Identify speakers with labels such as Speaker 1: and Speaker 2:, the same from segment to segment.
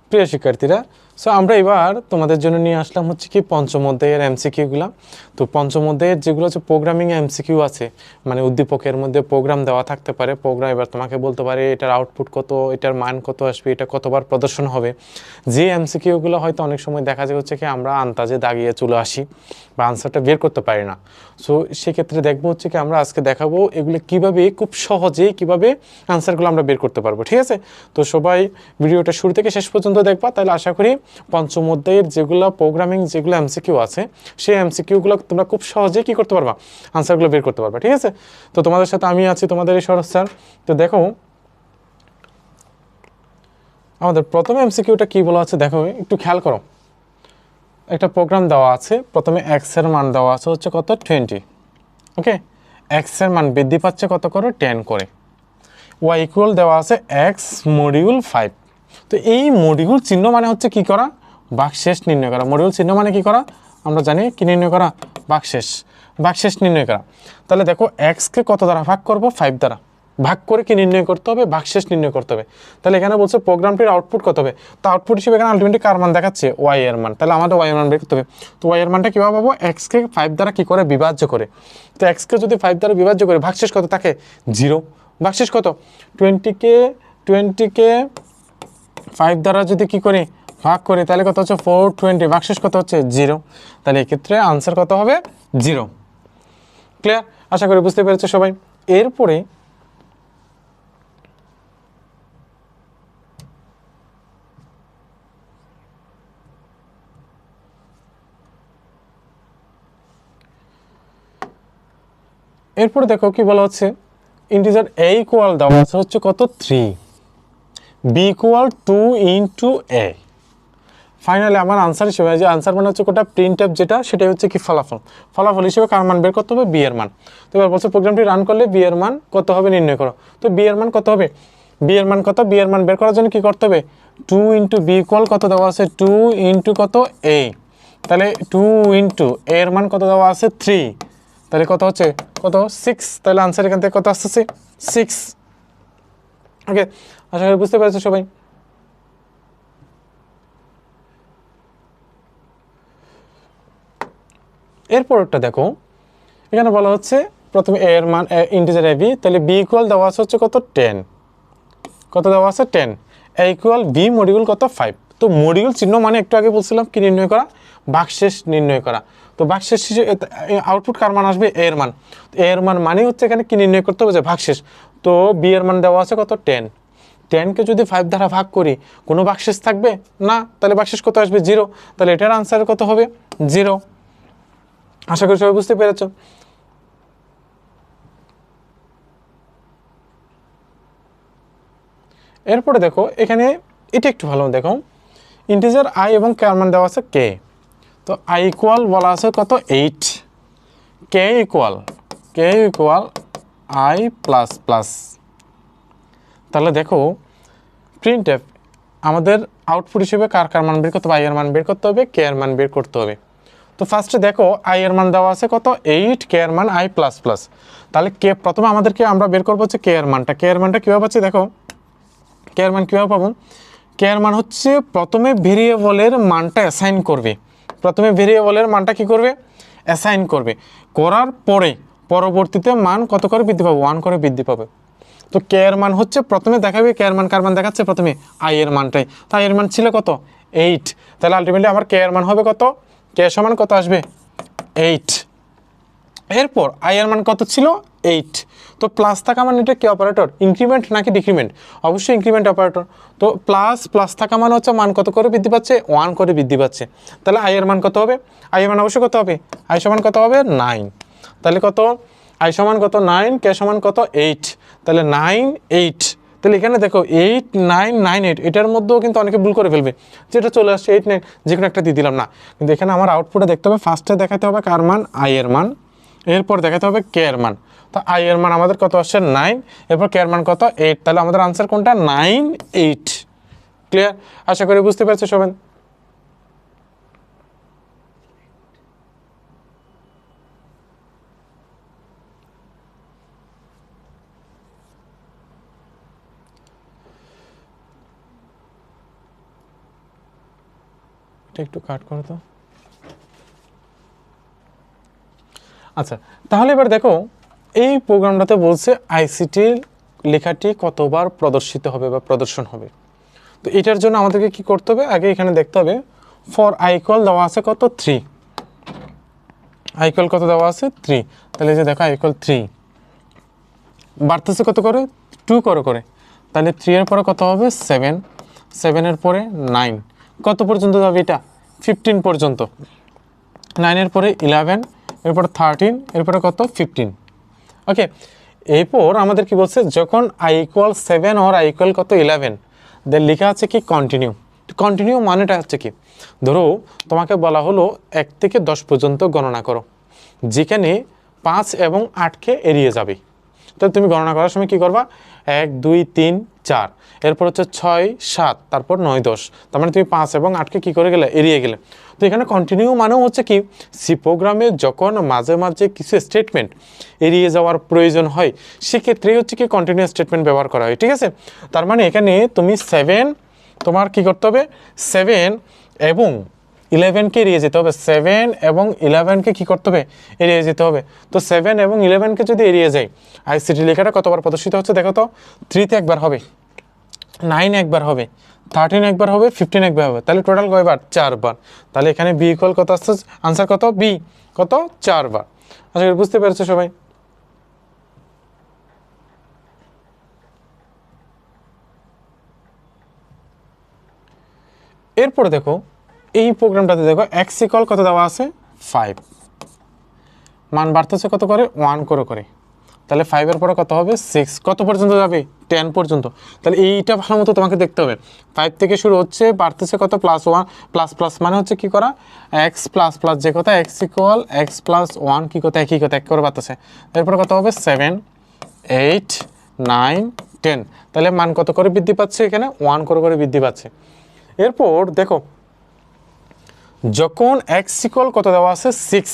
Speaker 1: প্রিয় শিক্ষার্থীরা, সো আমরা এবার তোমাদের জন্য নিয়ে আসলাম হচ্ছে কি পঞ্চম অধ্যায়ের এমসিকিউগুলো। তো পঞ্চম অধ্যায়ের যেগুলো হচ্ছে প্রোগ্রামিং এমসিকিউ আছে, মানে উদ্দীপকের মধ্যে প্রোগ্রাম দেওয়া থাকতে পারে, প্রোগ্রাম এবার তোমাকে বলতে পারে এটার আউটপুট কত, এটার মান কত আসবে, এটা কতবার প্রদর্শন হবে। যে এমসিকিউগুলো হয়তো অনেক সময় দেখা যায় হচ্ছে কি আমরা আন্দাজে দাগিয়ে চলে আসি বা আনসারটা বের করতে পারি না। সো সেক্ষেত্রে দেখবো হচ্ছে কি আমরা আজকে দেখাবো এগুলো কীভাবে খুব সহজেই কীভাবে আনসারগুলো আমরা বের করতে পারবো, ঠিক আছে? তো সবাই ভিডিওটা শুরু থেকে শেষ পর্যন্ত দেখবা, তাহলে আশা করি পঞ্চম অধ্যায়ের যেগুলো প্রোগ্রামিং যেগুলো এমসিকিউ আছে সেই এমসিকিউগুলো তোমরা খুব সহজেই কী করতে পারবা, আনসারগুলো বের করতে পারবা, ঠিক আছে? তো তোমাদের সাথে আমি আছি, তোমাদের এই সরজ স্যার। তো দেখো আমাদের প্রথম এমসিকিউটা কী বলা আছে, দেখো একটু খেয়াল করো। একটা প্রোগ্রাম দেওয়া আছে, প্রথমে এক্সের মান দেওয়া আছে হচ্ছে কত 20, ওকে? এক্সের মান বৃদ্ধি পাচ্ছে কত করে 10 করে। ওয়াই ইকুয়াল দেওয়া আছে এক্স মডিউল 5। তো এই মডিউল চিহ্ন মানে হচ্ছে কি করা, ভাগশেষ নির্ণয় করা। মডিউল চিহ্ন মানে কি করা, আমরা জানি কি নির্ণয় করা, ভাগশেষ, ভাগশেষ নির্ণয় করা। তাহলে দেখো এক্সকে কত দ্বারা ভাগ করব, 5 দ্বারা ভাগ করে কি নির্ণয় করতে হবে, ভাগশেষ নির্ণয় করতে হবে। তাহলে এখানে বলছে প্রোগ্রামটির আউটপুট কত হবে, তো আউটপুট হিসেবে এখানে আলটিমেটলি কার মান দেখাচ্ছে, ওয়াই এর মান। তাহলে আমাদের ওয়াই এর মান বের করতে হবে। তো ওয়াই এর মানটা কীভাবে পাবো, এক্সকে 5 দ্বারা কী করে বিভাজ্য করে। তো এক্সকে যদি 5 দ্বারা বিভাজ্য করে ভাগশেষ কত থাকে 0, ভাগশেষ কত 20কে 5 দ্বারা যদি কি করি ভাগ করি তাহলে কত হচ্ছে 420, ভাগশেষ কত হচ্ছে 0। তাহলে এক্ষেত্রে আনসার কত হবে 0। ক্লিয়ার? আশা করি বুঝতে পেরেছো সবাই। এরপরে দেখো কি বলা হচ্ছে, ইন্টিজার a ইকুয়াল দেওয়া আছে হচ্ছে কত 3, b equal 2 into a। Finally আমার আনসার হিসেবে, যে আনসার মানে হচ্ছে কোটা প্রিন্ট অ্যাপ যেটা, সেটাই হচ্ছে কি ফলাফল। ফলাফল হিসেবে কার মান বের করতে হবে, বি এর মান। তো এবার বলছে প্রোগ্রামটি রান করলে বি এর মান কত হবে নির্ণয় করো। তো বি এর মান কত হবে, বি এর মান কত, বি এর মান বের করার জন্য কি করতে হবে, 2 ইন্টু বি ইকুয়াল কত দেওয়া আছে 2 ইন্টু কত এ। তাহলে 2 ইন্টু এ এর মান কত দেওয়া আছে 3, তাহলে কত হচ্ছে কত 6। তাহলে আনসার এখান থেকে কত আসতেছে 6। ওকে, আশা করি বুঝতে পেরেছো সবাই। এরপরটা দেখো, এখানে বলা হচ্ছে প্রথমে এ এর মান ইন্টিজার এ বি, তাহলে বি ইকুয়াল দেওয়া আছে হচ্ছে কত 10, কত দেওয়া আছে 10, এ ইকুয়াল বি মডিউল কত 5। তো মডিউল চিহ্ন মানে একটু আগে বলছিলাম কি নির্ণয় করা, ভাগশেষ নির্ণয় করা। তো ভাগশেষ আউটপুট কার মান আসবে, এ এর মান। এ এর মান মানে হচ্ছে এখানে কি নির্ণয় করতে হবে, যে ভাগশেষ। তো বি এর মান দেওয়া আছে কত 10, 10কে যদি 5 দ্বারা ভাগ করি কোনো ভাগশেষ থাকবে না, তাহলে ভাগশেষ কত আসবে 0। তাহলে এটার আনসার কত হবে 0। আশা করি সবাই বুঝতে পেরেছ। এরপরে দেখো এখানে এটা একটু ভালো দেখো, ইন্টিজার আই এবং কে মান দেওয়া আছে কে। তো আই ইকুয়াল বলা আছে কত 8, K equal I plus plus. তাহলে দেখো প্রিন্ট এফ আমাদের আউটপুট হিসেবে কার মান বের করতে হবে, আই এর মান বের করতে হবে, কে এর মান বের করতে হবে। তো ফার্স্টে দেখো আই এর মান দেওয়া আছে কত 8, কে এর মান আই প্লাস প্লাস। তাহলে কে প্রথমে আমাদেরকে আমরা বের করবো হচ্ছে কে এর মানটা। কে এর মানটা কীভাবে পাচ্ছি দেখো, কে এর মান কীভাবে পাবো, কে এর মান হচ্ছে প্রথমে ভেরিয়েবলের মানটা অ্যাসাইন করবে। প্রথমে ভেরিয়েবলের মানটা কি করবে, অ্যাসাইন করবে, করার পরে পরবর্তীতে মান কত করে বৃদ্ধি পাবে, 1 করে বৃদ্ধি পাবে। তো কে এর মান হচ্ছে প্রথমে দেখাবে, কে এর মান কার মান দেখাচ্ছে প্রথমে আই এর মানটাই। তো আই এর মান ছিল কত 8, তাহলে আলটিমেটলি আমার কে এর মান হবে কত, কে সমান কত আসবে 8। এরপর আই এর মান কত ছিল 8। তো প্লাস থাকা মানে এটা কি অপারেটর, ইনক্রিমেন্ট নাকি ডিক্রিমেন্ট, অবশ্যই ইনক্রিমেন্ট অপারেটর। তো প্লাস থাকা মানে হচ্ছে মান কত করে বৃদ্ধি পাচ্ছে, 1 করে বৃদ্ধি পাচ্ছে। তাহলে আই এর মান কত হবে, আই এর মান অবশ্যই কত হবে, আই সমান কত হবে 9। তাহলে কত আই সমান কত 9, কে সমান কত 8, তাহলে 9 8। তাহলে এখানে দেখো 8 9 9 8, এটার মধ্যেও কিন্তু অনেকে ভুল করে ফেলবে, যেটা চলে আসছে 8 9 যে কোনো একটা দিয়ে দিলাম না। কিন্তু এখানে আমার আউটপুটে দেখতে হবে, ফার্স্টে দেখাতে হবে কার মান, আই এর মান, এরপর দেখাতে হবে কে এর মান। তো আই এর মান আমাদের কত আসছে 9, এরপর কে এর মান কত 8। তাহলে আমাদের আনসার কোনটা 9 8। ক্লিয়ার? আশা করি বুঝতে পেরেছো সবাই। এটা একটু কাট করো তো। আচ্ছা, তাহলে এবার দেখো এই প্রোগ্রামটাতে বলছে আইসিটির লেখাটি কতবার প্রদর্শিত হবে বা প্রদর্শন হবে। তো এটার জন্য আমাদেরকে কি করতে হবে, আগে এখানে দেখতে হবে ফর আই ইকুয়াল দেওয়া আছে কত 3, আই ইকুয়াল কত দেওয়া আছে 3, তাহলে এই যে দেখো আই ইকুয়াল 3 বাড়তেছে কত করে 2 করে, তাহলে 3 এর পরে কত হবে 7, 7 এর পরে 9, কত পর্যন্ত যাবে এটা 15 পর্যন্ত, 9 এর পরে 11, এরপরে 13, এরপরে কত 15। ওকে, এরপর আমাদের কি বলছে যখন আই ইকুয়াল 7 আর আই ইকুয়াল কত 11 দেন লেখা আছে কি কন্টিনিউ। কন্টিনিউ মানেটা হচ্ছে কি, ধরো তোমাকে বলা হলো 1 থেকে 10 পর্যন্ত গণনা করো, যেখানে 5 এবং 8কে এড়িয়ে যাবে। তো তুমি গণনা করার সময় কি করবা 1 2 3 4, এরপর হচ্ছে 6 7, তারপর 9 10, তার মানে তুমি 5 এবং 8কে কী করে গেলে এড়িয়ে গেলে। তো এখানে কন্টিনিউ মানেও হচ্ছে কি সি প্রোগ্রামে যখন মাঝে মাঝে কিছু স্টেটমেন্ট এড়িয়ে যাওয়ার প্রয়োজন হয় সেক্ষেত্রেই হচ্ছে কি কন্টিনিউ স্টেটমেন্ট ব্যবহার করা হয়, ঠিক আছে। তার মানে এখানে তুমি 7 তোমার কি করতে হবে 7 এবং 11কে এড়িয়ে যেতে হবে, 7 এবং 11কে কী করতে হবে এড়িয়ে যেতে হবে। তো 7 এবং 11কে যদি এড়িয়ে যায় আইসিটি লেখাটা কতবার প্রদর্শিত হচ্ছে দেখো তো, 3তে একবার হবে, 9 একবার হবে, 13 একবার হবে, 15 একবার হবে, তাহলে টোটাল কয়বার 4 বার। তাহলে এখানে বি ইকুয়াল কত আসছে আনসার কত বি কত 4 বার। আচ্ছা বুঝতে পেরেছো সবাই। এরপরে দেখো এই প্রোগ্রামটাতে দেখো এক্স ইকুয়াল কত দেওয়া আছে 5, মান বাড়তেছে কত করে 1 করে, তাহলে 5 এর পরে কত হবে 6, কত পর্যন্ত যাবে 10 পর্যন্ত। তাহলে এইটা ভালো মতো তোমাকে দেখতে হবে, 5 থেকে শুরু হচ্ছে বাড়তেছে কত +1 প্লাস মানে হচ্ছে কি করা এক্স প্লাস যে কথা এক্স ইকুয়াল এক্স প্লাস 1 কি কথা একই কথা এক করে বাড়তেছে, এরপরে কত হবে 7 8 9 10, তাহলে মান কত করে বৃদ্ধি পাচ্ছে এখানে 1 করে বৃদ্ধি পাচ্ছে। এরপর দেখো যখন এক্স ইকুয়াল কত দেওয়া আছে 6,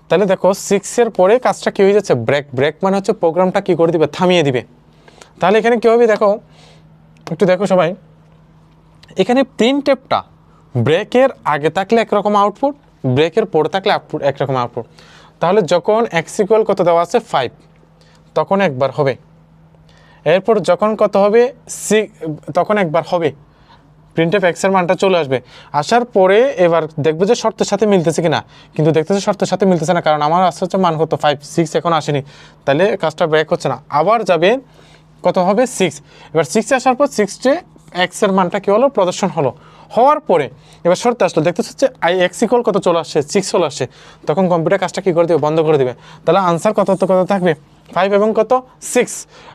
Speaker 1: তাহলে দেখো 6 এর পরে কাজটা কি হয়ে যাচ্ছে ব্রেক মানে হচ্ছে প্রোগ্রামটা কি করে দিবে থামিয়ে দিবে। তাহলে এখানে কী হবে দেখো একটু দেখো সবাই, এখানে প্রিন্টএফটা ব্রেকের আগে থাকলে একরকম আউটপুট, ব্রেকের পরে থাকলে একরকম আউটপুট। তাহলে যখন এক্স ইকুয়াল কত দেওয়া আছে 5 তখন একবার হবে, এরপর যখন কত হবে 6 তখন একবার হবে, প্রিন্টএফ এক্সের মানটা চলে আসবে, আসার পরে এবার দেখবো যে শর্তের সাথে মিলতেছে কিনা, কিন্তু দেখতেছে শর্তের সাথে মিলতেছে না, কারণ আমার আসছে হচ্ছে মান কত 5 6 এখন আসেনি, তাহলে কাজটা ব্রেক হচ্ছে না। আবার যাবে কত হবে 6, এবার 6 আসার পর 6 এক্সের মানটা কী হলো প্রদর্শন হলো, হওয়ার পরে এবার শর্তে আসলো দেখতেছে হচ্ছে আই এক্স ইকুয়াল কত চলে আসছে 6 চলে আসছে, তখন কম্পিউটার কাজটা কী করে দেবে বন্ধ করে দেবে। তাহলে আনসার কত থাকবে 5 এবং কত 6,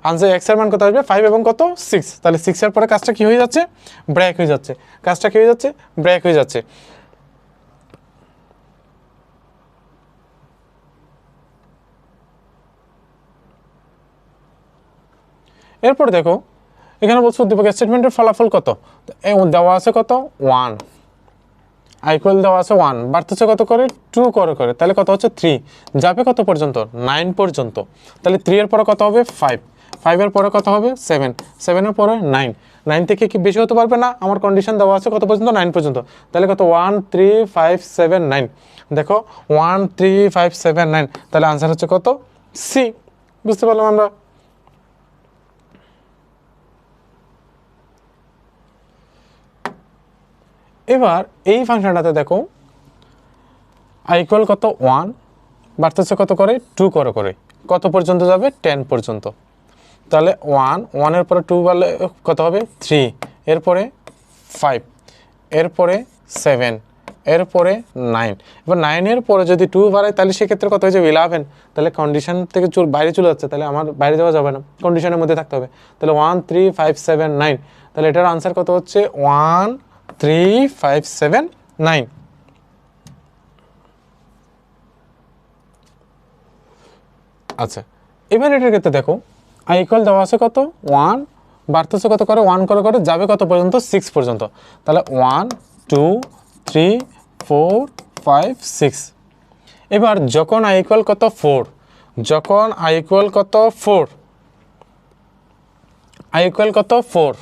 Speaker 1: আনসার এক্স এর মান কত আসবে 5 এবং কত 6, তাহলে 6 এর পরে কাজটা কি হয়ে যাচ্ছে ব্রেক হয়ে যাচ্ছে, কাজটা কি হয়ে যাচ্ছে ব্রেক হয়ে যাচ্ছে। এরপর দেখো এখানে বলছো উদ্দীপক স্টেটমেন্টের ফলাফল কত, দেওয়া আছে কত 1, আই ইকুয়াল দেওয়া আছে 1, বাড়তেছে কত করে 2 করে, তাহলে কত হচ্ছে 3, যাবে কত পর্যন্ত 9 পর্যন্ত, তাহলে 3 এর পরে কত হবে 5, 5 এর পরে কত হবে 7, 7 এর পরে 9, 9 থেকে কি বেশি হতে পারবে না, আমার কন্ডিশন দেওয়া আছে কত পর্যন্ত 9 পর্যন্ত, তাহলে কত 1 3 5 7 9, দেখো 1 3 5 7 9, তাহলে আনসার হচ্ছে কত সি। বুঝতে পারলাম আমরা। এবার এই ফাংশনটাতে দেখো আই ইকুয়াল কত 1, বাড়তেছে কত করে 2 করে, কত পর্যন্ত যাবে 10 পর্যন্ত, তাহলে 1 এর পরে 2 বাড়লে কত হবে 3, এরপরে 5, এরপরে 7, এরপরে 9, এবার 9 এর পরে যদি 2 বাড়ায় তাহলে সেক্ষেত্রে কত হয়ে যাবে 11, তাহলে কন্ডিশন থেকে বাইরে চলে যাচ্ছে, তাহলে আমার বাইরে যাওয়া যাবে না, কন্ডিশনের মধ্যে থাকতে হবে, তাহলে 1 3 5 7 9, তাহলে এটার আনসার কত হচ্ছে 1 3 5 7 9। আচ্ছা এবার এটার ক্ষেত্রে দেখো আই ইকুয়াল দেওয়া আছে কত 1, বাড়তেছে কত করে 1 করে, যাবে কত পর্যন্ত 6 পর্যন্ত, তাহলে 1 2 3 4 5 6। এবার যখন আই ইকুয়াল কত 4, যখন আই ইকুয়াল কত 4, আই ইকুয়াল কত 4,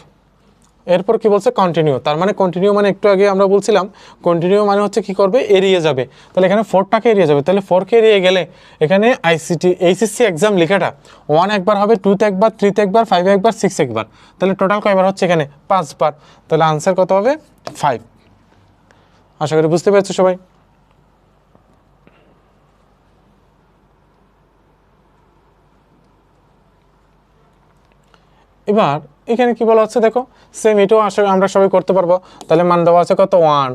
Speaker 1: এরপর কি বলছে কন্টিনিউ, তার মানে কন্টিনিউ মানে একটু আগে আমরা বলছিলাম কন্টিনিউ মানে হচ্ছে কি করবে, এড়িয়ে যাবে। তাহলে এখানে 4টাকে এড়িয়ে যাবে, তাহলে 4কে এড়িয়ে গেলে এখানে এইচএসসি এক্সাম লেখাটা 1 একবার হবে, 2তে একবার, 3তে একবার, 5 একবার, 6 একবার, তাহলে টোটাল কয়বার হচ্ছে এখানে 5 বার। তাহলে আনসার কত হবে 5। আশা করি বুঝতে পেরেছো সবাই। এবার এখানে কি বলা হচ্ছে দেখো, সেম এটাও আসলে আমরা সবাই করতে পারবো। তাহলে মান দেওয়া আছে কত 1,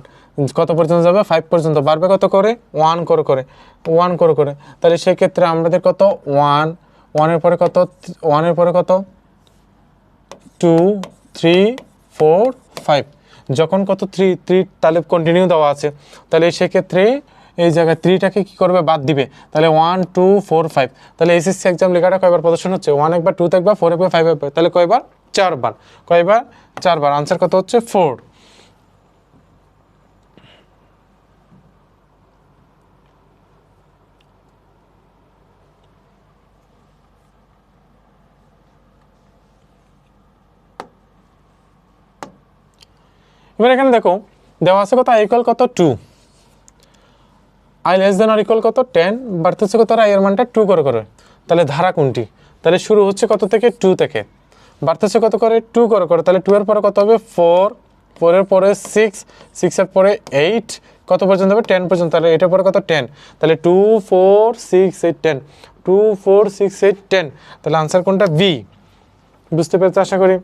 Speaker 1: কত পর্যন্ত যাবে 5 পর্যন্ত, বাড়বে কত করে 1 করে করে 1 করে করে। তাহলে সেক্ষেত্রে আমাদের কত 1, 1-এর পরে কত 1-এর পরে কত 2, 3, 4, 5, যখন কত 3 তাহলে কন্টিনিউ দেওয়া আছে, তাহলে সেক্ষেত্রে এই জায়গায় 3টাকে কী করবে বাদ দিবে, তাহলে 1, 2, 4, 5, তাহলে এইচএসসি এক্সাম লেখাটা কয়বার প্রদর্শন হচ্ছে 1 একবার, 2 একবার, 4 একবার, 5 একবার, তাহলে কয়বার 4 বার, কয়বার 4 বার। আনসার কত হচ্ছে 4। এবার এখানে দেখো দেওয়া আছে কত i ইকুয়াল কত 2, i লেস দেন আর ইকুয়াল কত 10, বাড়তেছে কত আর i এর মানটা 2 করে করে। তাহলে ধারা কোনটি, তাহলে শুরু হচ্ছে কত থেকে 2 থেকে, বাড়তেছে কত করে 2 করে করে, তাহলে 2 এর পরে কত হবে 4, 4 এর পরে 6, 6 এর পরে 8, কত পর্যন্ত হবে 10 পর্যন্ত, তাহলে এটার পরে কত 10, তাহলে 2, 4, 6, 8, 10, 2, 4, 6, 8, 10, তাহলে আনসার কোনটা বি। বুঝতে পেরেছো আশা করি।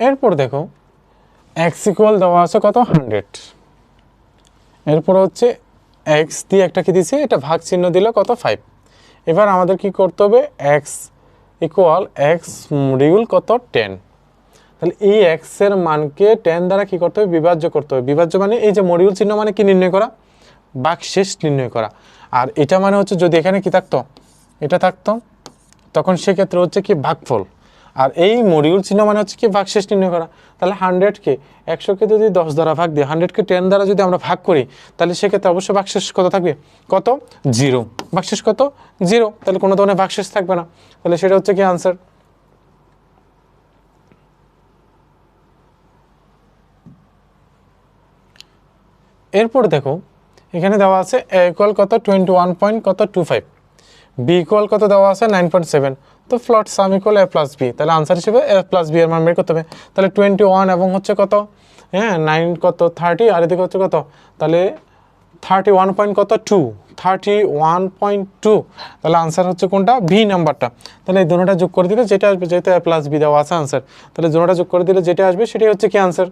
Speaker 1: এরপর দেখো এক্স ইকুয়াল দেওয়া আছে কত 100, এরপর হচ্ছে এক্স দিয়ে একটা কি দিছে, এটা ভাগ চিহ্ন দিলে কত 5। এবার আমাদের কি করতে হবে, এক্স ইকুয়াল এক্স মডিউল কত 10, তাহলে এই এক্সের মানকে 10 দ্বারা কি করতে হবে বিভাজ্য করতে হবে। বিভাজ্য মানে এই যে মডিউল চিহ্ন মানে কি নির্ণয় করা, ভাগশেষ নির্ণয় করা। আর এটা মানে হচ্ছে যদি এখানে কি থাকতো, এটা থাকতো, তখন সেক্ষেত্রে হচ্ছে কি ভাগফল। আর এই মডিউল চিহ্ন মানে হচ্ছে কি ভাগশেষ নির্ণয় করা। তাহলে 100কে 100কে যদি 10 দ্বারা ভাগ দিই, 100কে 10 দ্বারা যদি আমরা ভাগ করি, তাহলে সেক্ষেত্রে অবশ্যই ভাগশেষ কত থাকবে, কত 0, ভাগশেষ কত 0, তাহলে কোনো ধরনের ভাগশেষ থাকবে না। তাহলে সেটা হচ্ছে কি আনসার। এরপর দেখো এখানে দেওয়া আছে এ ইকুয়াল কত 21.25, বি ইকুয়াল কত দেওয়া আছে 9.7, তো ফ্লট সাম ইকুয়াল এ প্লাস বি, তাহলে আনসার হিসেবে এ প্লাস বি এর মান বের করতে হবে। তাহলে 21 এবং হচ্ছে কত 9 কত 30, আর এদিকে হচ্ছে কত, তাহলে 31 পয়েন্ট কত 2, 31.2, তাহলে আনসার হচ্ছে কোনটা ভি নাম্বারটা। তাহলে এই দুটোটা যোগ করে দিলে যেটা আসবে, যেহেতু এ প্লাস বি দেওয়া আছে আনসার, তাহলে দুটোটা যোগ করে দিলে যেটা আসবে সেটাই হচ্ছে কি আনসার।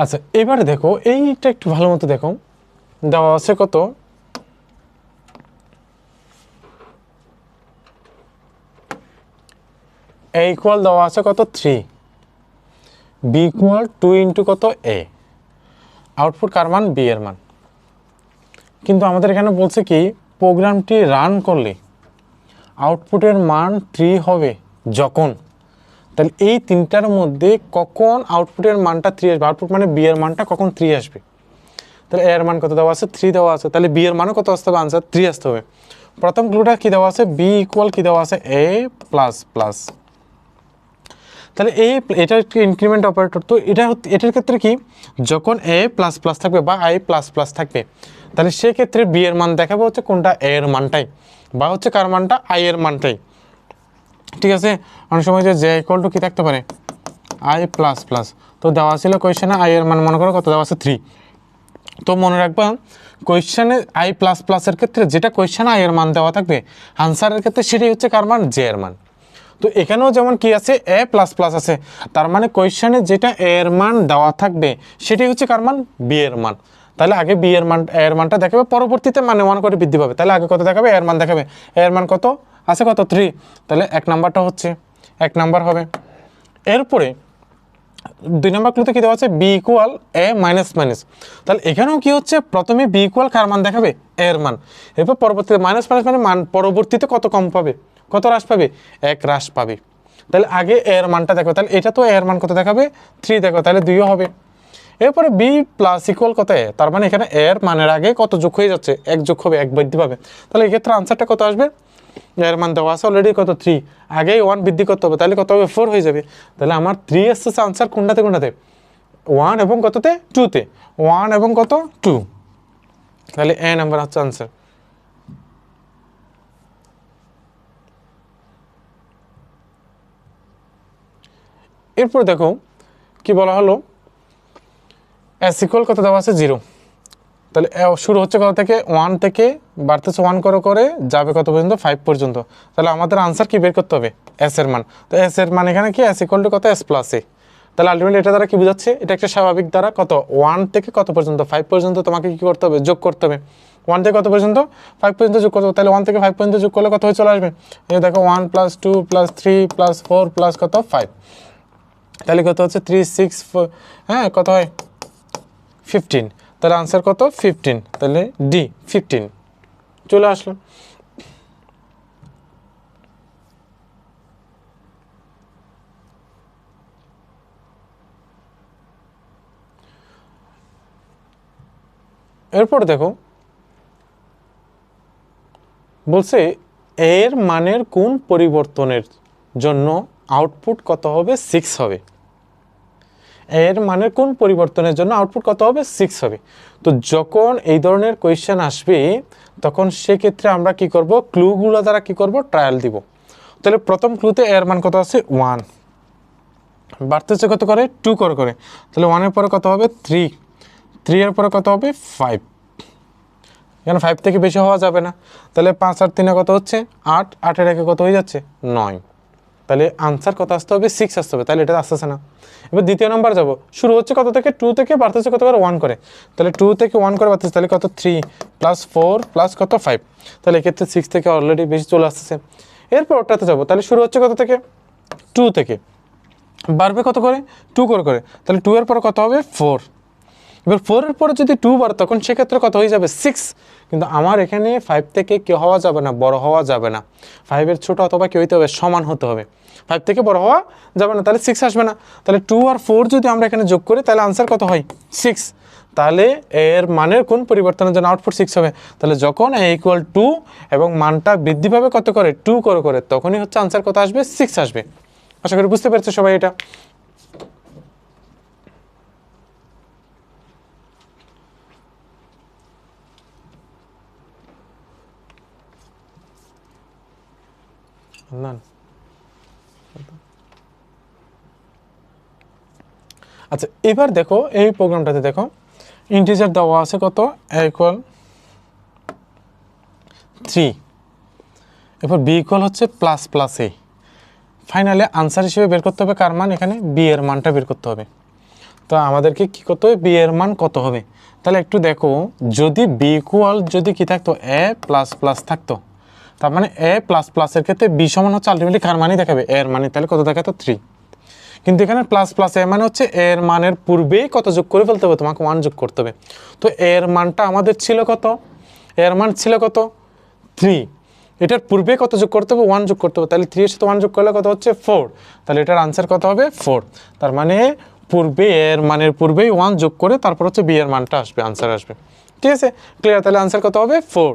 Speaker 1: আচ্ছা এবারে দেখো এইটা একটু ভালো মতো দেখো, দেওয়া আছে কত এ ইকুয়াল দেওয়া আছে কত 3, বি ইকুয়াল 2 ইন্টু কত এ, আউটপুট কার মান বি এর মান। কিন্তু আমাদের এখানে বলছে কি প্রোগ্রামটি রান করলে আউটপুটের মান 3 হবে যখন, তাহলে এই তিনটার মধ্যে কখন আউটপুটের মানটা 3 আসবে, আউটপুট মানে বি এর মানটা কখন 3 আসবে। তাহলে এর মান কত দেওয়া আছে 3 দেওয়া আছে, তাহলে বি এর মানও কত আসতে হবে আনসার 3 আসতে হবে। প্রথম ক্লুটা কি দেওয়া আছে, বি ইকুয়াল কি দেওয়া আছে এ প্লাস প্লাস, তাহলে এটা একটি ইনক্রিমেন্ট অপারেটর, তো এটার ক্ষেত্রে কি যখন এ প্লাস প্লাস থাকবে বা আই প্লাস প্লাস থাকবে, তাহলে সেক্ষেত্রে বি এর মান দেখাবো হচ্ছে কোনটা এ এর মানটাই, বা হচ্ছে কার মানটা আই এর মানটাই। ঠিক আছে, অনেক সময় যে ইকুয়াল টু কি থাকতে পারে আই প্লাস প্লাস, তো দেওয়া ছিল কোয়েশ্চেনে আই এর মান মনে করো কত দেওয়া আছে 3, তো মনে রাখবা কোয়েশ্চেনে আই প্লাস প্লাসের ক্ষেত্রে যেটা কোয়েশ্চেনে আই এর মান দেওয়া থাকবে, আনসারের ক্ষেত্রে সেটাই হচ্ছে কার মান জে এর মান। তো এখানেও যেমন কি আছে এ প্লাস প্লাস আছে, তার মানে কোয়েশ্চেনে যেটা এ এর মান দেওয়া থাকবে সেটাই হচ্ছে কার মান বি এর মান। তাহলে আগে বি এর মান এর মানটা দেখাবে, পরবর্তীতে মানে 1 করে বৃদ্ধি পাবে। তাহলে আগে কত দেখাবে এর মান দেখাবে, এর মান কত আছে কত 3, তাহলে 1 নাম্বারটা হচ্ছে 1 নাম্বার হবে। এরপরে 2 নম্বর ক্লুতে কি দেওয়া আছে বি ইকুয়াল এ মাইনাস মাইনাস, তাহলে এখানেও কি হচ্ছে প্রথমে বি ইকুয়াল কার মান দেখাবে এ এর মান, এরপর পরবর্তীতে মাইনাস মাইনাস মানে মান পরবর্তীতে কত কম পাবে, কত হ্রাস পাবে, 1 হ্রাস পাবে। তাহলে আগে এ এর মানটা দেখো, তাহলে এটা তো এ এর মান কত দেখাবে 3 দেখো, তাহলে 2 হবে। এরপরে বি প্লাস ইকুয়াল কত এ, তার মানে এখানে এর মানের আগে কত যোগ হয়ে যাচ্ছে 1 যোগ হবে, 1 বৃদ্ধি পাবে। তাহলে এক্ষেত্রে আনসারটা কত আসবে, এর মান দেওয়া আছে অলরেডি কত 3, আগেই 1 বৃদ্ধি করতে হবে, তাহলে কত হবে 4 হয়ে যাবে। তাহলে আমার 3 আসছে আনসার কোনটাতে কোনটাতে 1 এবং কততে 2তে, 1 এবং কত 2, তাহলে এ নাম্বার হচ্ছে আনসার। এরপর দেখো কি বলা হলো এস ইকুয়াল কত দেওয়া আছে 0, তাহলে শুরু হচ্ছে কত থেকে 1 থেকে বাড়তেছে 1 করে করে যাবে কত পর্যন্ত 5 পর্যন্ত। তাহলে আমাদের আনসার কি বের করতে হবে এস এর মান, তো এস এর মান এখানে কি এস ইকুয়াল টু কত এস প্লাস এ। তাহলে আলটিমেটলি এটা দ্বারা কি বোঝাচ্ছে, এটা একটা স্বাভাবিক দ্বারা কত 1 থেকে কত পর্যন্ত 5 পর্যন্ত তোমাকে কি করতে হবে যোগ করতে হবে, 1 থেকে কত পর্যন্ত 5 পর্যন্ত যোগ করতে হবে। তাহলে 1 থেকে 5 পর্যন্ত যোগ করলে কত হয়ে চলে আসবে, এই দেখো 1 প্লাস 2 প্লাস 3 প্লাস 4 প্লাস কত 5, তাহলে কত হচ্ছে 3 6 4, হ্যাঁ কত হয় 15, তাহলে আনসার কত 15, তাহলে ডি 15 চলে আসলো। এরপর দেখো বলছে এর মানের কোন পরিবর্তনের জন্য আউটপুট কত হবে 6 হবে, এর মানের কোন পরিবর্তনের জন্য আউটপুট কত হবে 6 হবে। তো যখন এই ধরনের কোয়েশ্চেন আসবে তখন সেক্ষেত্রে আমরা কি করব, ক্লুগুলো দ্বারা কি করব ট্রায়াল দিব। তাহলে প্রথম ক্লুতে এর মান কত আছে 1, বাড়তেছে কত করে 2 করে করে, তাহলে 1 এর পরে কত হবে 3, 3 এর পরে কত হবে 5, এখানে 5 থেকে বেশি হওয়া যাবে না, তাহলে 5 আর 3 কত হচ্ছে 8, 8 এর একে কত হয়ে যাচ্ছে 9, তাহলে আনসার কত আসতে হবে 6 আসতে হবে, তাহলে এটা আসতেছে না। এবার দ্বিতীয় নাম্বার যাব, শুরু হচ্ছে কত থেকে 2 থেকে বাড়তেছে কত করে 1 করে, তাহলে 2 থেকে 1 করে বাড়তেছে, তাহলে কত 3 প্লাস 4 প্লাস কত 5, তাহলে এক্ষেত্রে 6 থেকে অলরেডি বেশি চলে আসতেছে। এরপর ওটাতে যাবো, তাহলে শুরু হচ্ছে কত থেকে 2 থেকে বাড়বে কত করে 2 করে করে, তাহলে 2 এর পরে কত হবে 4, এবার 4 এর পরে যদি 2 বাড়ে তখন সেক্ষেত্রে কত হয়ে যাবে 6, কিন্তু আমার এখানে 5 থেকে কি হওয়া যাবে না, বড় হওয়া যাবে না, 5 এর ছোট অথবা কি হইতে হবে সমান হতে হবে, 5 থেকে বড় হওয়া যাবে না, তাহলে 6 আসবে না। তাহলে 2 আর 4 যদি আমরা এখানে যোগ করি তাহলে আনসার কত হয় 6, তাহলে এর মানের কোন পরিবর্তনের জন্য আউটপুট 6 হবে, তাহলে যখন এ ইকুয়াল 2 এবং মানটা বৃদ্ধি পাবে কত করে 2 করে করে, তখনই হচ্ছে আনসার কত আসবে 6 আসবে। আশা করি বুঝতে পেরেছো সবাই এটা। না আচ্ছা এবার দেখো এই প্রোগ্রামটাতে দেখো ইন্টিজার দেওয়া আছে কত ইকুয়াল 3, এরপর বি ইকুয়াল হচ্ছে প্লাস প্লাস এ, ফাইনালি আনসার হিসেবে বের করতে হবে কার মান, এখানে বি এর মানটা বের করতে হবে। তো আমাদেরকে কি করতে হবে বি এর মান কত হবে, তাহলে একটু দেখো যদি বি ইকুয়াল যদি কি থাকতো এ প্লাস প্লাস থাকতো, তার মানে এ প্লাস প্লাসের ক্ষেত্রে বি সমান হচ্ছে আলটিমেটলি কার মানই দেখাবে এর মানে, তাহলে কত দেখাতো 3, কিন্তু এখানে প্লাস প্লাস এর মানে হচ্ছে এর মানের পূর্বেই কত যোগ করে ফেলতে হবে, তোমাকে 1 যোগ করতে হবে। তো এর মানটা আমাদের ছিল কত, এর মান ছিল কত 3, এটার পূর্বে কত যোগ করতে হবে 1 যোগ করতে হবে, তাহলে 3 এর সাথে 1 যোগ করলে কত হচ্ছে 4, তাহলে এটার আনসার কত হবে 4, তার মানে পূর্বে এর মানের পূর্বেই 1 যোগ করে তারপর হচ্ছে বি এর মানটা আসবে, আনসার আসবে। ঠিক আছে ক্লিয়ার, তাহলে আনসার কত হবে 4।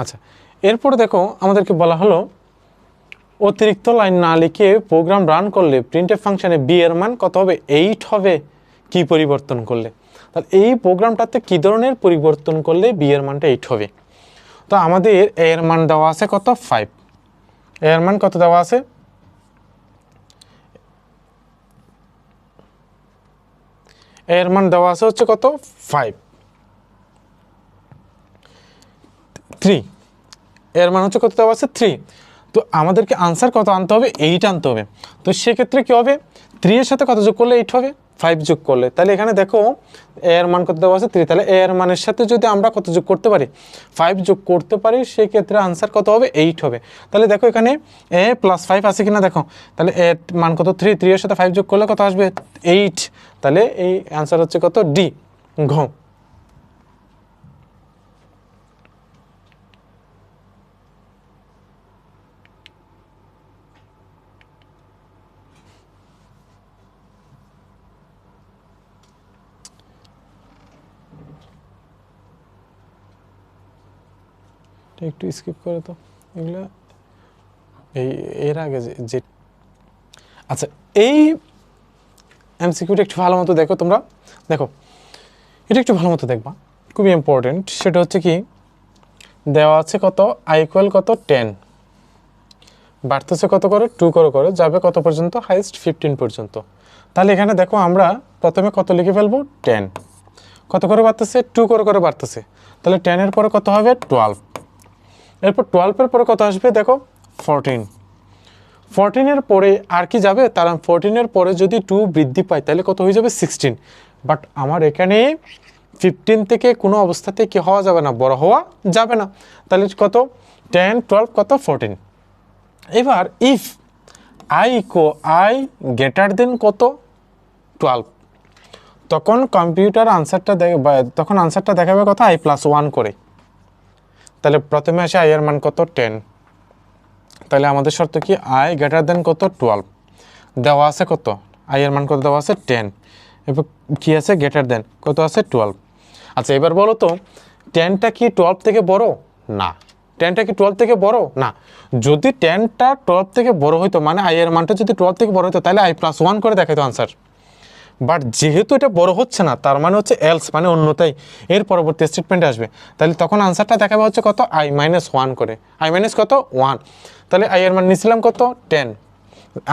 Speaker 1: আচ্ছা এরপরে দেখো আমাদেরকে বলা হলো অতিরিক্ত লাইন না লিখে প্রোগ্রাম রান করলে প্রিন্টএফ ফাংশনে বি এর মান কত হবে 8 হবে, কি পরিবর্তন করলে, তাহলে এই প্রোগ্রামটাতে কি ধরনের পরিবর্তন করলে বি এর মানটা 8 হবে। তো আমাদের এর মান দেওয়া আছে কত 5, এর মান কত দেওয়া আছে, এর মান দেওয়া আছে হচ্ছে কত 5, 3, এর মান হচ্ছে কত দেওয়া আছে 3, তো আমাদেরকে আনসার কত আনতে হবে 8 আনতে হবে। তো সেক্ষেত্রে কি হবে 3 এর সাথে কত যোগ করলে 8 হবে, 5 যোগ করলে, তাহলে এখানে দেখো এ এর মান কত দেওয়া আছে 3, তাহলে এ এর মানের সাথে যদি আমরা কত যোগ করতে পারি 5 যোগ করতে পারি, সেই ক্ষেত্রে আনসার কত হবে 8 হবে। তাহলে দেখো এখানে এ প্লাস 5 আছে কিনা দেখো, তাহলে এর মান কত 3, 3 এর সাথে 5 যোগ করলে কত আসবে 8, তাহলে এই আনসার হচ্ছে কত ডি, ঘ। একটু স্কিপ করে তো এগুলো, এর আগে যে আচ্ছা এই এমসিকিউটা একটু ভালো মতো দেখো তোমরা, দেখো এটা একটু ভালো মতো দেখবা, খুবই ইম্পর্টেন্ট। সেটা হচ্ছে কি দেওয়া আছে কত আই ইকুয়াল কত 10, বাড়তেছে কত করে 2 করে যাবে কত পর্যন্ত, হাইয়েস্ট 15 পর্যন্ত। তাহলে এখানে দেখো আমরা প্রথমে কত লিখে ফেলবো 10, কত করে বাড়তেছে 2 করে বাড়তেছে, তাহলে 10 এর পরে কত হবে 12, এরপর 12 এর পরে কত আসবে দেখো 14, 14 এর পরে আর কি যাবে, তার 14 এর পরে যদি 2 বৃদ্ধি পায় তাহলে কত হয়ে যাবে 16, বাট আমার এখানে 15 থেকে কোনো অবস্থাতে কি হওয়া যাবে না, বড় হওয়া যাবে না, তাহলে কত 10 12 কত 14। এবার ইফ আই গ্রেটার দেন কত 12, তখন কম্পিউটার আনসারটা তখন আনসারটা দেখাবে কত i+1 করে। তাহলে প্রথমে আসে আই এর মান কত 10, তাহলে আমাদের শর্ত কি আই গ্রেটার দেন কত 12, দেওয়া আছে কত আই এর মান কত দেওয়া আছে 10, এবার কি আছে গ্রেটার দেন কত আছে 12। আচ্ছা এবার বলো তো 10টা কি 12 থেকে বড়, না 10টা কি 12 থেকে বড় না, যদি 10টা 12 থেকে বড় হইতো মানে আই এর মানটা যদি 12 থেকে বড় হইতো তাহলে i+1 করে দেখাইতো আনসার, বাট যেহেতু এটা বড় হচ্ছে না তার মানে হচ্ছে এলস মানে অন্যতাই, এর পরবর্তী স্টেটমেন্টে আসবে, তাহলে তখন আনসারটা দেখাবে হচ্ছে কত i-1 করে, i মাইনাস কত 1, তাহলে আই এর মান নিয়েছিলাম কত 10,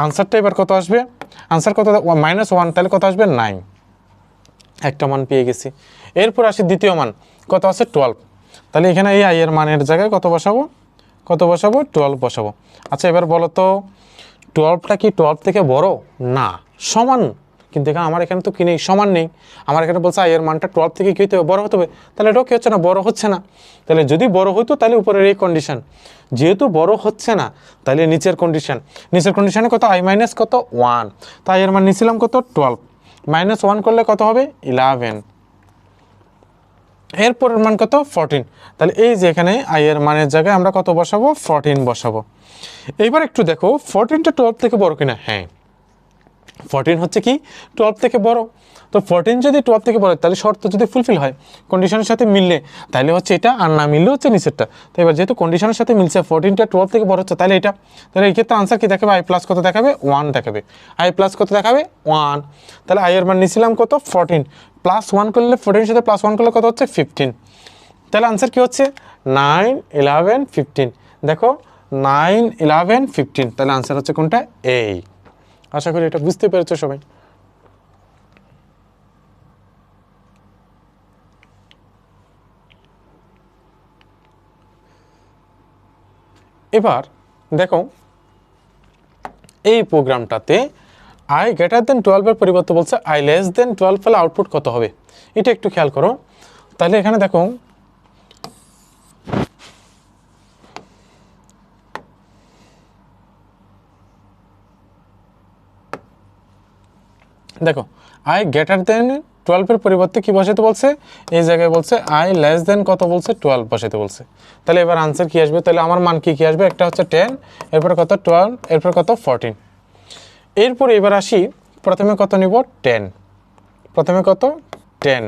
Speaker 1: আনসারটা এবার কত আসবে, আনসার কত -1, তাহলে কত আসবে 9, একটা মান পেয়ে গেছি। এরপর আসি দ্বিতীয় মান কত আছে 12, তাহলে এখানে এই আই এর মানের জায়গায় কত বসাবো 12 বসাবো। আচ্ছা এবার বলো তো 12টা কি 12 থেকে বড়, না সমান, কিন্তু এখানে আমার এখানে তো কি নেই, সমান নেই, আমার এখানে বলছে আই এর মানটা 12 থেকে কি হতে হবে বড় হতে হবে, তাহলে এটাও কি হচ্ছে না বড় হচ্ছে না, তাহলে যদি বড় হইতো তাহলে উপরের এই কন্ডিশন, যেহেতু বড় হচ্ছে না তাহলে নিচের কন্ডিশনে কত i- কত 1, তাই এর মান নিয়েছিলাম কত 12, -1 করলে কত হবে 11, এরপরের মান কত 14, তাহলে এই যে এখানে আই এর মানের জায়গায় আমরা কত বসাবো 14 বসাবো। এইবার একটু দেখো 14টা 12 থেকে বড় কিনা, হ্যাঁ 14 হচ্ছে কি 12 থেকে বড়, তো 14 যদি 12 থেকে বড় তাহলে শর্ত যদি ফুলফিল হয় কন্ডিশনের সাথে মিললে তাহলে হচ্ছে এটা, আর না মিললে হচ্ছে নিচেরটা। তো এবার যেহেতু কন্ডিশনের সাথে মিলছে 14টা 12 থেকে বড় হচ্ছে তাহলে এটা, তাহলে এই ক্ষেত্রে আনসার কি দেখাবে i+ কত দেখাবে 1 দেখাবে, i+ কত দেখাবে 1, তাহলে আই এর মান নিয়েছিলাম কত 14, +1 করলে 14 সাথে +1 করলে কত হচ্ছে 15, তাহলে আনসার কি হচ্ছে 9 11 15, দেখো 9 11 15, তাহলে আনসার হচ্ছে কোনটা এই। আশা করি এটা বুঝতে পেরেছো সবাই। এবার দেখো এই প্রোগ্রামটাতে i গ্রেটার দেন 12 এর পরিবর্তে বলছে i লেস দেন 12 ফলে আউটপুট কত হবে, এটা একটু খেয়াল করো। তাহলে এখানে দেখো দেখো i গ্রেটার দেন 12 এর পরিবর্তে কি বসাতে বলছে, এই জায়গায় বলছে i লেস দেন কত বলছে 12 বসাতে বলছে, তাহলে এবার আনসার কি আসবে, তাহলে আমার মান কি আসবে, একটা হচ্ছে 10, এরপরে কত 12, এরপর কত 14, এরপর এবার আসি প্রথমে কত নিব 10, প্রথমে কত 10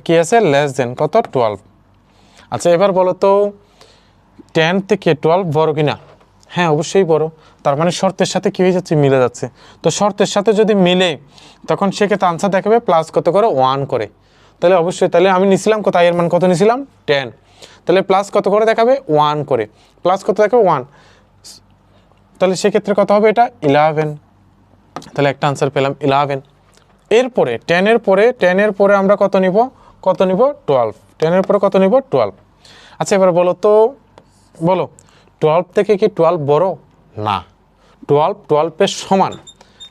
Speaker 1: কি আছে লেস দেন কত 12। আচ্ছা এবার বলো তো 10 থেকে 12 বড় কিনা, হ্যাঁ অবশ্যই বড়, তার মানে শর্তের সাথে কী হয়ে যাচ্ছে মিলে যাচ্ছে, তো শর্তের সাথে যদি মিলে তখন সেক্ষেত্রে আনসার দেখাবে প্লাস কত করে 1 করে, তাহলে অবশ্যই তাহলে আমি নিছিলাম কত এর মান কত নিছিলাম 10, তাহলে প্লাস কত করে দেখাবে 1 করে, প্লাস কত দেখাবে 1, তাহলে সেক্ষেত্রে কত হবে এটা 11, তাহলে একটা আনসার পেলাম 11। এরপরে 10 এর পরে আমরা কত নিব 12, 10 এর পরে কত নিব 12। আচ্ছা এবার বলো তো বলো 12 থেকে কি 12 বড়, না 12 12 এর সমান,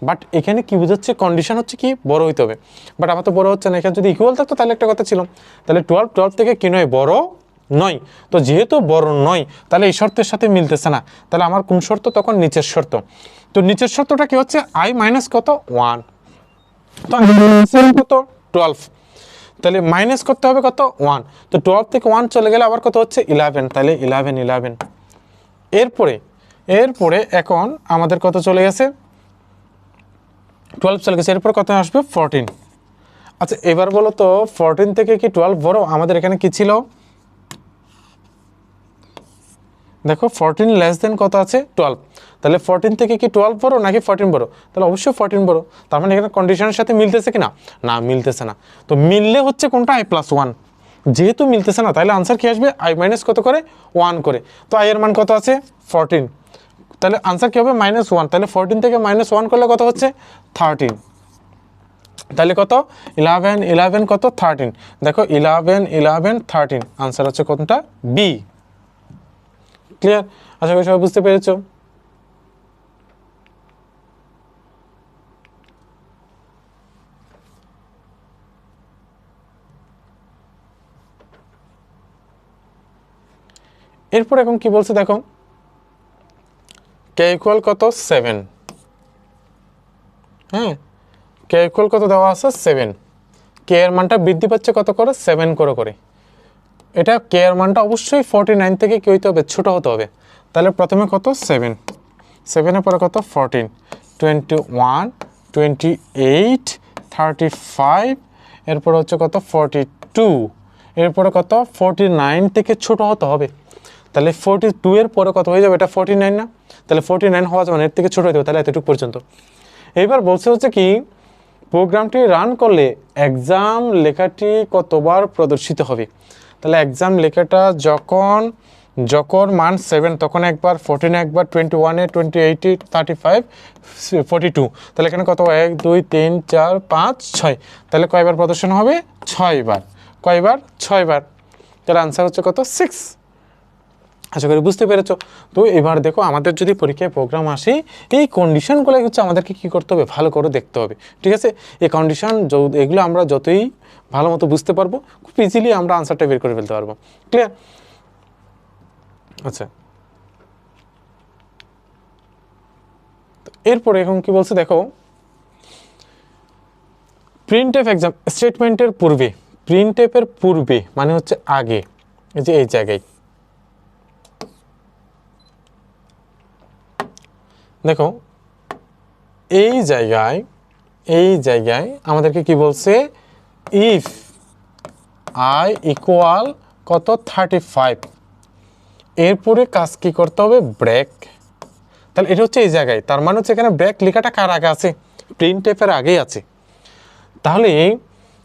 Speaker 1: বাট এখানে কি বোঝাচ্ছে, কন্ডিশন হচ্ছে কি বড় হইতে হবে, বাট আমার তো বড় হচ্ছে না। এখানে যদি ইকুয়াল থাকতো তাহলে একটা কথা ছিল, তাহলে 12 থেকে কি নয়, বড় নয়। তো যেহেতু বড় নয় তাহলে এই শর্তের সাথে মিলতেছে না, তাহলে আমার কোন শর্ত, তখন নিচের শর্ত। তো নিচের শর্তটা কি হচ্ছে, i মাইনাস কত 1, তো কত 12, তাহলে মাইনাস করতে হবে কত 1, তো 12 থেকে 1 চলে গেলে আবার কত হচ্ছে 11, তাহলে 11। এরপরে এখন আমাদের কত চলে গেছে, 12 চলে গেছে, এরপর কত আসবে 14। আচ্ছা এবার বলো তো 14 থেকে কি 12 বড়? আমাদের এখানে কি ছিল, দেখো 14 লেস দেন কত আছে 12, তাহলে 14 থেকে কি 12 বড় নাকি 14 বড়? তাহলে অবশ্যই 14 বড়। তার মানে এখানে কন্ডিশনের সাথে মিলতেছে কি না, না মিলতেছে না। তো মিললে হচ্ছে কোনটা, i+1, যেহেতু মিলতেছে না তাহলে আনসার কি আসবে, i মাইনাস কত করে 1 করে। তো i এর মান কত আছে 14, তাহলে আনসার কি হবে -1, তাহলে 14 থেকে -1 করলে কত হচ্ছে 13, তাহলে কত 11 কত 13, দেখো 11 13, আনসার হচ্ছে কোনটা, বি। ক্লিয়ার? আশা করি সবাই বুঝতে পেরেছো। এরপর এখন কি বলছে দেখো, কে ইকুয়াল কত 7, হ্যাঁ কে ইকুয়াল কত দেওয়া আছে 7, কে এর মানটা বৃদ্ধি পাচ্ছে কত করে 7 করে। এটা কে এর মানটা অবশ্যই 49 থেকে কি হইতে হবে, ছোট হতে হবে। তাহলে প্রথমে কত 7, 7-এর পরে কত 14, 21, 28, 35, এরপরে হচ্ছে কত 42, এরপরে কত 49 থেকে ছোট হতে হবে। তাহলে 42 এর পরে কত হয়ে যাবে, এটা 49 না, তাহলে 49 হওয়া যাবে না, এর থেকে ছোট হতে হবে, তাহলে এতটুকু পর্যন্ত। এইবার বলছে হচ্ছে কি, প্রোগ্রামটি রান করলে এক্সাম লেখাটি কতবার প্রদর্শিত হবে। তাহলে এক্সাম লেখাটা যখন মান 7 তখন একবার, 14 একবার, 21-এ, 28-এ, 35, 42, তাহলে এখানে কত 1 2 3 4 5 6, তাহলে কয়বার প্রদর্শন হবে 6 বার। কয়বার 6 বার, তাহলে আনসার হচ্ছে কত 6। আশা করি বুঝতে পেরেছো। তো এবার দেখো আমাদের যদি পরীক্ষায় প্রোগ্রাম আসে, এই কন্ডিশনগুলো হচ্ছে আমাদেরকে কী করতে হবে, ভালো করে দেখতে হবে। ঠিক আছে, এই কন্ডিশন এগুলো আমরা যতই ভালো মতো বুঝতে পারবো, খুব ইজিলি আমরা আনসারটা বের করে ফেলতে পারবো। ক্লিয়ার? আচ্ছা এরপরে এখন কি বলছে দেখো, প্রিন্টএফ এক্সাম স্টেটমেন্টের পূর্বে, প্রিন্টএফের পূর্বে মানে হচ্ছে আগে, এই যে এই জায়গায় দেখো, এই জায়গায় আমাদেরকে কি বলছে, ইফ আই ইকুয়াল কত 35, এরপরে কাজ কি করতে হবে, ব্রেক। তাহলে এটা হচ্ছে এই জায়গায়, তার মানে হচ্ছে এখানে ব্রেক লেখাটা কার আগে আছে, প্রিন্টএফের আগেই আছে। তাহলে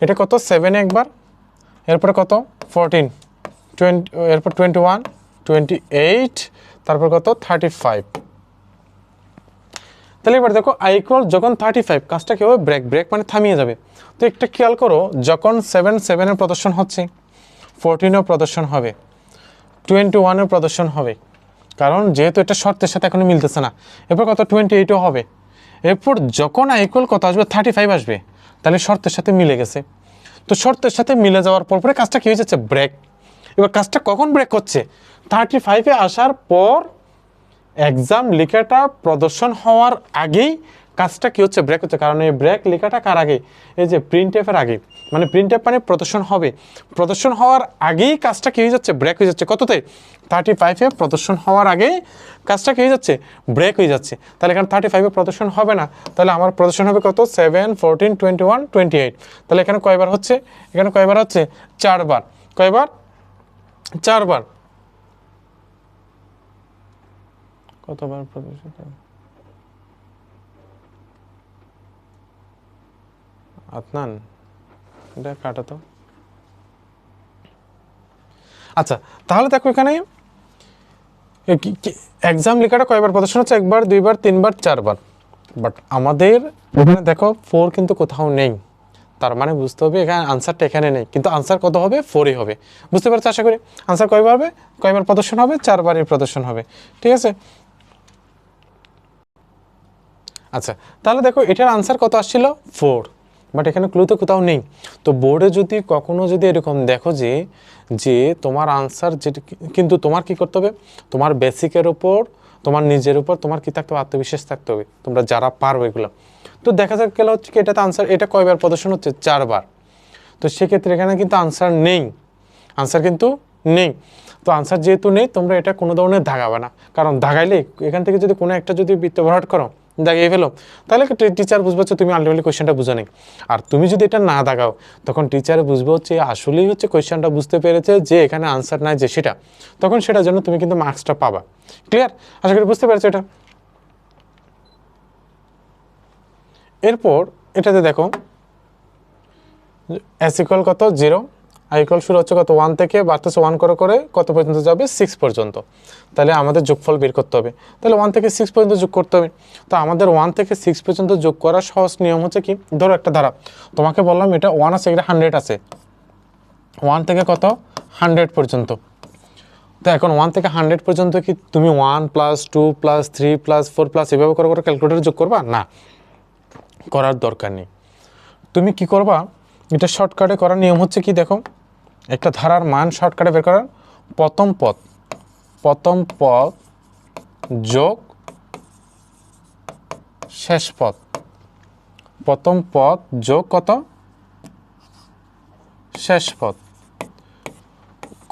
Speaker 1: এটা কত 7 একবার, এরপরে কত 14, 20, এরপর 21, 28, তারপর কত 35। তাহলে এবার দেখো আই ইকুয়াল যখন 35, কাজটা কী হবে, ব্রেক মানে থামিয়ে যাবে। তো একটা খেয়াল করো, যখন 7-7-এর প্রদর্শন হচ্ছে, 14-এও প্রদর্শন হবে, 21-এও প্রদর্শন হবে, কারণ যেহেতু এটা শর্তের সাথে এখনো মিলতেছে না। এরপর কত 28-ও হবে। এরপর যখন আই ইকুয়াল কত আসবে 35 আসবে, তাহলে শর্তের সাথে মিলে গেছে। তো শর্তের সাথে মিলে যাওয়ার পরে কাজটা কী হয়ে যাচ্ছে, ব্রেক। এবার কাজটা কখন ব্রেক হচ্ছে, 35-এ আসার পর এক্সাম লেখাটা প্রদর্শন হওয়ার আগেই কাজটা কি হচ্ছে, ব্রেক হচ্ছে। কারণ এই ব্রেক লেখাটা কার আগে, এই যে প্রিন্টএফের আগে, মানে প্রিন্টএফ মানে প্রদর্শন হবে, প্রদর্শন হওয়ার আগেই কাজটা কি হয়ে যাচ্ছে, ব্রেক হয়ে যাচ্ছে। কততে 35-এ প্রদর্শন হওয়ার আগেই কাজটা কি হয়ে যাচ্ছে, ব্রেক হয়ে যাচ্ছে। তাহলে এখানে 35-এ প্রদর্শন হবে না, তাহলে আমার প্রদর্শন হবে কত 7, 14, 21, 28। তাহলে এখানে কয়বার হচ্ছে, এখানে কয়বার হচ্ছে 4 বার। কয়বার 4 বার। কতবার প্রদর্শিত, আদনান এটা কাটা তো। আচ্ছা তাহলে দেখো এখানে এক্সাম লেখাটা কয়বার প্রদর্শন হচ্ছে, 1 বার 2 বার 3 বার 4 বার। বাট আমাদের এখানে দেখো 4 কিন্তু কোথাও নেই, তার মানে বুঝতে হবে এখানে আনসারটা এখানে নেই, কিন্তু আনসার কত হবে 4-ই হবে। বুঝতে পারছো আশা করি। আনসার কয়বার প্রদর্শন হবে, 4 বারই প্রদর্শন হবে। ঠিক আছে। আচ্ছা, তাহলে দেখো এটার আনসার কত আসছিল 4, বাট এখানে ক্লুতে কোথাও নেই। তো বোর্ডে যদি কখনো যদি এরকম দেখো যে যে তোমার আনসার যেটা, কিন্তু তোমার কি করতে হবে, তোমার বেসিকের উপর, তোমার নিজের উপর তোমার কি থাকতে হবে, আত্মবিশ্বাস থাকতে হবে, তোমরা যারা পারো এগুলো। তো দেখা যাক গেল হচ্ছে কি এটাতে আনসার, এটা কয়বার প্রদর্শন হচ্ছে, 4 বার। তো সেক্ষেত্রে এখানে কিন্তু আনসার নেই, আনসার কিন্তু নেই। তো আনসার যেহেতু নেই, তোমরা এটা কোনো ধরনের দাগাবে না, কারণ দাগাইলে এখান থেকে যদি কোনো একটা যদি বৃত্ত ভরাট করো, দাগিয়ে ফেলো, তাহলে টিচার বুঝবে হচ্ছে তুমি আলটিমেটলি কোয়েশ্চেনটা বুঝো নেই। আর তুমি যদি এটা না দাগাও, তখন টিচার বুঝবে হচ্ছে আসলেই হচ্ছে কোয়েশ্চেনটা বুঝতে পেরেছে যে এখানে আনসার নাই যে সেটা, তখন সেটার জন্য তুমি কিন্তু মার্কসটা পাবা। ক্লিয়ার? আশা করি বুঝতে পেরেছো এটা। এরপর এটাতে দেখো এস ইকুয়াল কত 0, আই ইকুয়াল শুরু হচ্ছে কত 1 থেকে, বাড়তেছে 1 করে করে কত পর্যন্ত যাবে, 6 পর্যন্ত। তাহলে আমাদের যোগফল বের করতে হবে, তাহলে 1 থেকে 6 পর্যন্ত যোগ করতে হবে। তো আমাদের 1 থেকে 6 পর্যন্ত যোগ করার সহজ নিয়ম হচ্ছে কি, ধরো একটা ধারা তোমাকে বললাম এটা 1 আছে, এটা 100 আছে, 1 থেকে কত 100 পর্যন্ত। তো এখন 1 থেকে 100 পর্যন্ত কি তুমি 1 + 2 + 3 + 4 প্লাস এভাবে করে করে ক্যালকুলেটরে যোগ করবা? না, করার দরকার নেই। তুমি কি করবা, এটা শর্টকাটে করার নিয়ম হচ্ছে কি, দেখো একটা ধারার মান শর্টকাটে বের করার, প্রথম পদ যোগ শেষ পদ, প্রথম পদ যোগ কত শেষ পদ,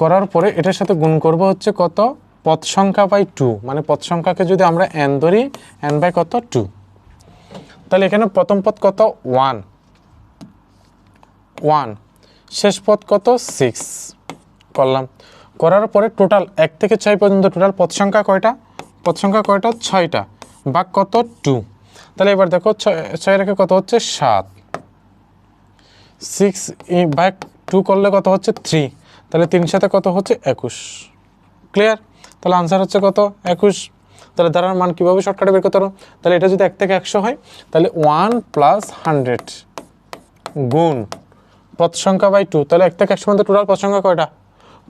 Speaker 1: করার পরে এটার সাথে গুণ করব হচ্ছে কত, পদ সংখ্যা বাই 2, মানে পদ সংখ্যাকে যদি আমরা n ধরি, n বাই কত 2, তাহলে এখানে প্রথম পদ কত 1, শেষ পদ কত 6 করলাম। করার পরে টোটাল 1 থেকে 6 পর্যন্ত টোটাল পদ সংখ্যা কয়টা, পদ সংখ্যা কয়টা 6টা, ভাগ কত 2। তাহলে এবার দেখো 6 রেখে কত হচ্ছে 7, 6 ভাগ 2 করলে কত হচ্ছে 3, তাহলে 3 সাথে কত হচ্ছে 21। ক্লিয়ার? তাহলে আনসার হচ্ছে কত 21। তাহলে ধারার মান কীভাবে শর্টকাটে বের করতে পারো, তাহলে এটা যদি 1 থেকে 100 হয়, তাহলে 1 + 100 গুণ পদ সংখ্যা বাই 2, তাহলে 1 থেকে 100 মধ্যে টোটাল পদ সংখ্যা কয়টা,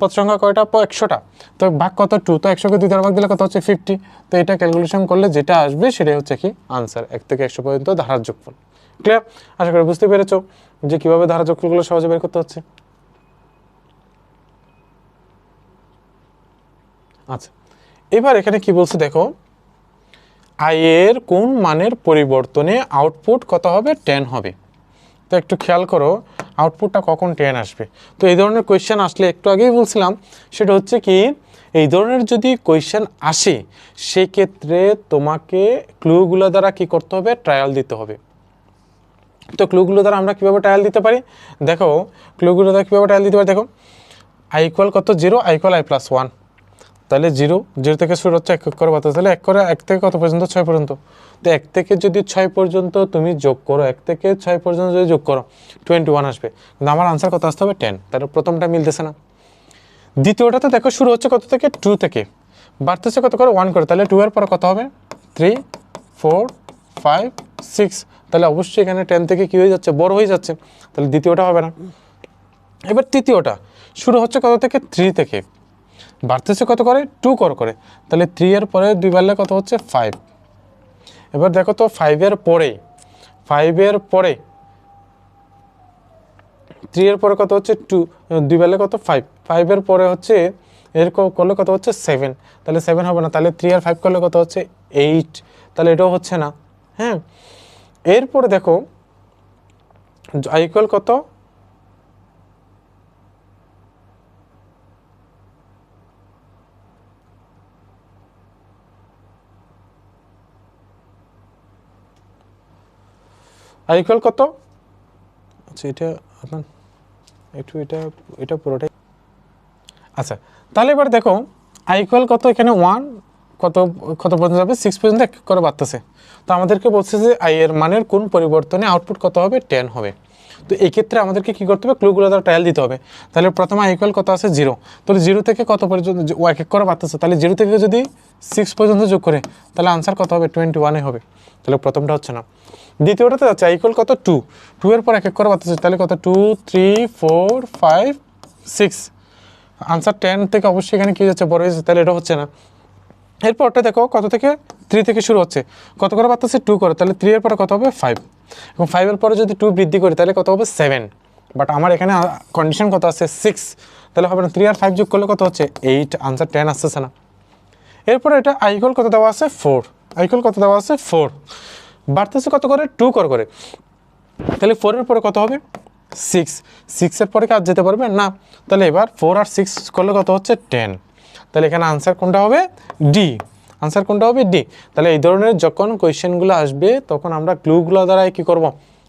Speaker 1: পদ সংখ্যা কয়টা 100টা, তো ভাগ কত 2, তো 100কে 2 দ্বারা ভাগ দিলে কত হচ্ছে 50। তো এটা ক্যালকুলেশন করলে যেটা আসবে সেটাই হচ্ছে কি আনসার, 1 থেকে 100 পর্যন্ত ধারার যোগফল। ক্লিয়ার? আশা করি বুঝতে পেরেছো যে কীভাবে ধারার যোগফলগুলো সহজে বের করতে হচ্ছে। আচ্ছা, এবার এখানে কি বলছে দেখো, আই এর কোন মানের পরিবর্তনে আউটপুট কত হবে, 10 হবে। তো একটু খেয়াল করো আউটপুটটা কখন 10 আসবে। তো এই ধরনের কোয়েশ্চেন আসলে একটু আগেই বলছিলাম, সেটা হচ্ছে কি এই ধরনের যদি কোয়েশ্চেন আসে, সেক্ষেত্রে তোমাকে ক্লুগুলো দ্বারা কি করতে হবে, ট্রায়াল দিতে হবে। তো ক্লুগুলো দ্বারা আমরা কীভাবে ট্রায়াল দিতে পারি, দেখো ক্লুগুলো দ্বারা কীভাবে ট্রায়াল দিতে পারি, দেখো আই ইকুয়াল কত 0, আই ইকুয়াল i + 1, তাহলে 0 থেকে শুরু হচ্ছে 1 করে বাতাস, তাহলে 1 থেকে কত পর্যন্ত 6 পর্যন্ত। তো 1 থেকে যদি 6 পর্যন্ত তুমি যোগ করো, 1 থেকে 6 পর্যন্ত যদি যোগ করো 21 আসবে, কিন্তু আমার আনসার কত আসতে হবে 10, তাহলে প্রথমটা মিলতেছে না। দ্বিতীয়টাতে দেখো শুরু হচ্ছে কত থেকে, 2 থেকে, বাড়তেছে কত করে 1 করে, তাহলে 2 এর পরে কত হবে 3, 4, 5, 6, তাহলে অবশ্যই এখানে 10 থেকে কী হয়ে যাচ্ছে, বড় হয়ে যাচ্ছে, তাহলে দ্বিতীয়টা হবে না। এবার তৃতীয়টা শুরু হচ্ছে কত থেকে, 3 থেকে, বাড়তেছে কত করে 2 করে, তাহলে 3 এর পরে 2 বাড়লে কত হচ্ছে 5। এবার দেখো তো 5 এর পরে 3 এর পরে কত হচ্ছে 2 বাড়লে কত 5 এর পরে হচ্ছে এরকম করলে কত হচ্ছে 7, তাহলে 7 হবে না, তাহলে 3 আর 5 করলে কত হচ্ছে 8, তাহলে এটাও হচ্ছে না। হ্যাঁ, এরপরে দেখো আই ইকুয়াল কত, আই ইকুয়াল কত, আচ্ছা এটা আপনার একটু এটা পুরোটাই, আচ্ছা তাহলে এবার দেখো আই ইকুয়াল কত, এখানে 1 কত পর্যন্ত যাবে, 6 পর্যন্ত এক করে বাড়তেছে। তো আমাদেরকে বলছে যে আই এর মানের কোন পরিবর্তনে আউটপুট কত হবে, 10 হবে। তো এই ক্ষেত্রে আমাদেরকে কী করতে হবে, ক্লুগুলো দ্বারা ট্রায়াল দিতে হবে। তাহলে প্রথমে আই ইকুয়াল কত আছে 0, তাহলে 0 থেকে কত পর্যন্ত এক করে বাড়তেছে, তাহলে 0 থেকে যদি 6 পর্যন্ত যোগ করে, তাহলে আনসার কত হবে 21 হবে, তাহলে প্রথমটা হচ্ছে না। দ্বিতীয়টাতে যাচ্ছে আই ইকুয়াল কত 2 এর পর এক করে বাড়তেছে, তাহলে কত 2, 3, 4, 5, 6, আনসার 10 থেকে অবশ্যই এখানে কী যাচ্ছে, বড় হয়েছে, তাহলে এটা হচ্ছে না। এরপরটা দেখো কত থেকে 3 থেকে শুরু হচ্ছে, কত করে বাড়তেছে 2 করে, তাহলে 3 এর পরে কত হবে 5, এবং 5 এর পরে যদি 2 বৃদ্ধি করি তাহলে কত হবে 7, বাট আমার এখানে কন্ডিশন কত আছে 6, তাহলে হবে না, 3 আর 5 যোগ করলে কত হচ্ছে 8, আনসার 10 আসতেছে না। এরপরে এটা আই ইকুয়াল কত দেওয়া আছে 4, আই ইকুয়াল কত দেওয়া আছে 4, বাড়তেছে কত করে 2 করে, তাহলে 4 এর পরে কত হবে 6, 6 এর পরে কাজ যেতে পারবে না, তাহলে এবার 4 আর 6 করলে কত হচ্ছে 10, তাহলে এখানে আনসার কোনটা হবে ডি, আনসার কোনটা হবে ডি। তাহলে এই ধরনের যখন কোয়েশ্চেনগুলো আসবে তখন আমরা ক্লুগুলো দ্বারা কি করব,